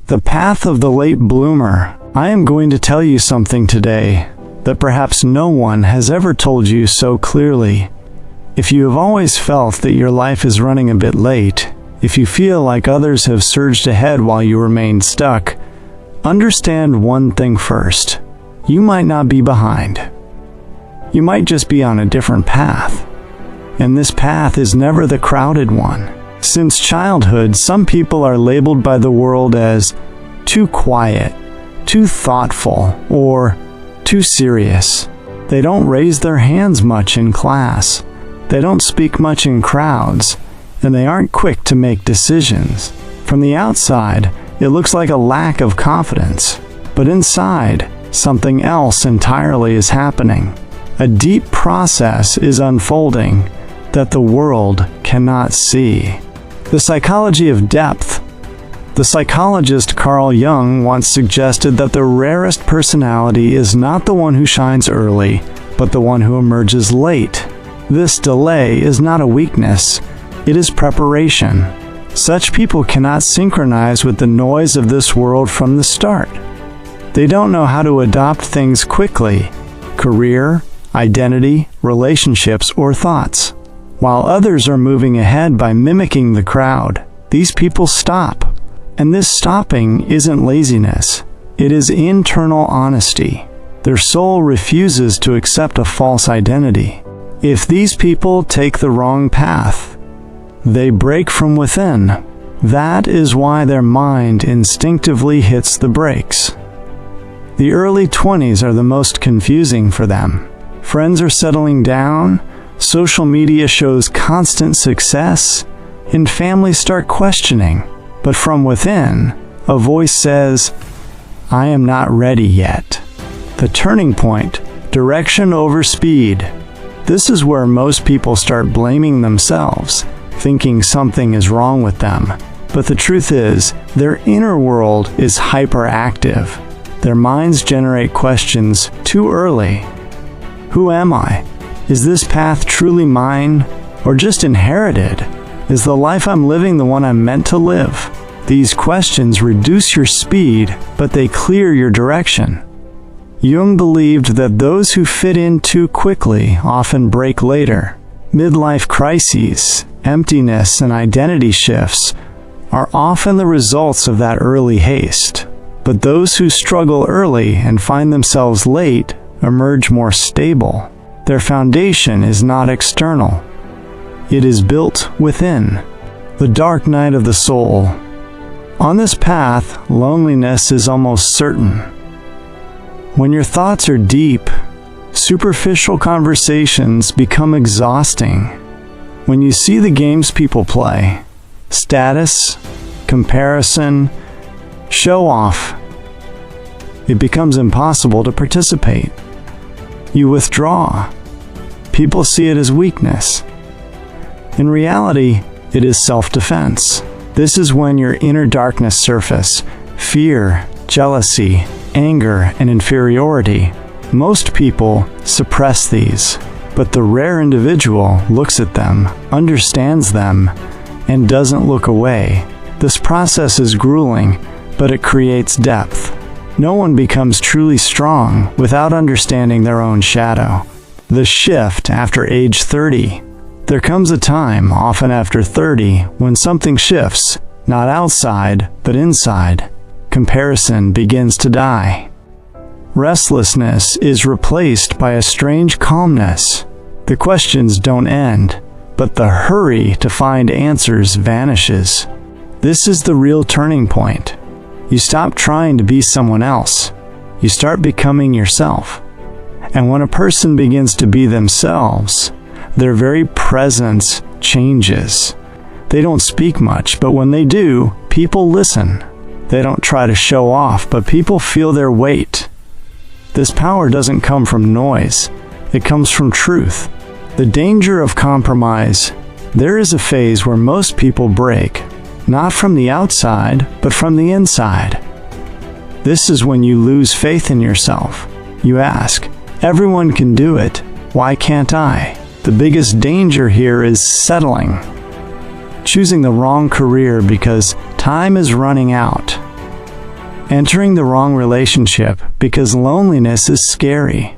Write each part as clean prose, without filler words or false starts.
The path of the late bloomer. I am going to tell you something today that perhaps no one has ever told you so clearly. If you have always felt that your life is running a bit late, if you feel like others have surged ahead while you remain stuck, understand one thing first. You might not be behind. You might just be on a different path. And this path is never the crowded one. Since childhood, some people are labeled by the world as too quiet, too thoughtful, or too serious. They don't raise their hands much in class. They don't speak much in crowds, and they aren't quick to make decisions. From the outside, it looks like a lack of confidence, but inside, something else entirely is happening. A deep process is unfolding that the world cannot see. The psychology of depth. The psychologist Carl Jung once suggested that the rarest personality is not the one who shines early, but the one who emerges late. This delay is not a weakness, it is preparation. Such people cannot synchronize with the noise of this world from the start. They don't know how to adopt things quickly: career, identity, relationships, or thoughts. While others are moving ahead by mimicking the crowd, these people stop. And this stopping isn't laziness. It is internal honesty. Their soul refuses to accept a false identity. If these people take the wrong path, they break from within. That is why their mind instinctively hits the brakes. The early 20s are the most confusing for them. Friends are settling down, social media shows constant success, and families start questioning. But from within, a voice says, "I am not ready yet." The turning point: direction over speed. This is where most people start blaming themselves, thinking something is wrong with them. But the truth is, their inner world is hyperactive. Their minds generate questions too early. Who am I? Is this path truly mine, or just inherited? Is the life I'm living the one I'm meant to live? These questions reduce your speed, but they clear your direction. Jung believed that those who fit in too quickly often break later. Midlife crises, emptiness, and identity shifts are often the results of that early haste. But those who struggle early and find themselves late emerge more stable. Their foundation is not external. It is built within. The dark night of the soul. On this path, loneliness is almost certain. When your thoughts are deep, superficial conversations become exhausting. When you see the games people play, status, comparison, show off, it becomes impossible to participate. You withdraw. People see it as weakness. In reality, it is self-defense. This is when your inner darkness surfaces: fear, jealousy, anger, and inferiority. Most people suppress these, but the rare individual looks at them, understands them, and doesn't look away. This process is grueling, but it creates depth. No one becomes truly strong without understanding their own shadow. The shift after age 30. There comes a time, often after 30, when something shifts, not outside, but inside. Comparison begins to die. Restlessness is replaced by a strange calmness. The questions don't end, but the hurry to find answers vanishes. This is the real turning point. You stop trying to be someone else. You start becoming yourself. And when a person begins to be themselves, their very presence changes. They don't speak much, but when they do, people listen. They don't try to show off, but people feel their weight. This power doesn't come from noise. It comes from truth. The danger of compromise. There is a phase where most people break. Not from the outside, but from the inside. This is when you lose faith in yourself. You ask, everyone can do it. Why can't I? The biggest danger here is settling. Choosing the wrong career because time is running out. entering the wrong relationship because loneliness is scary,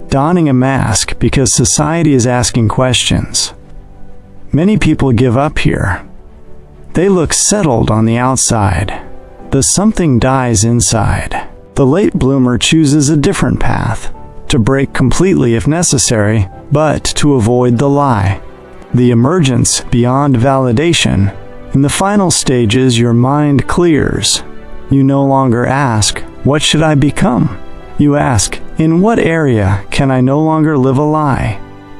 donning a mask because society is asking questions. Many people give up here. They look settled on the outside, but something dies inside. The late bloomer chooses a different path, to break completely if necessary, but to avoid the lie. The emergence beyond validation. In the final stages, your mind clears. You no longer ask, "What should I become?" You ask, "In what area can I no longer live a lie?"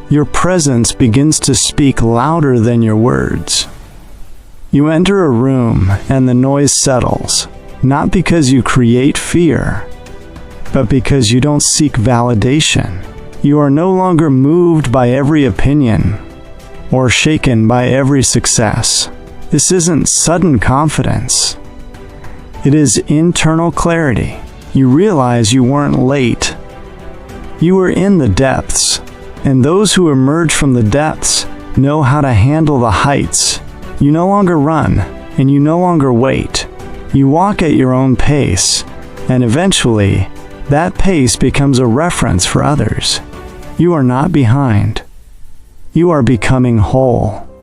Your presence begins to speak louder than your words. You enter a room and the noise settles, not because you create fear, but because you don't seek validation. You are no longer moved by every opinion or shaken by every success. This isn't sudden confidence. It is internal clarity. You realize you weren't late. You were in the depths, and those who emerge from the depths know how to handle the heights. You no longer run, and you no longer wait. You walk at your own pace, and eventually, that pace becomes a reference for others. You are not behind. You are becoming whole.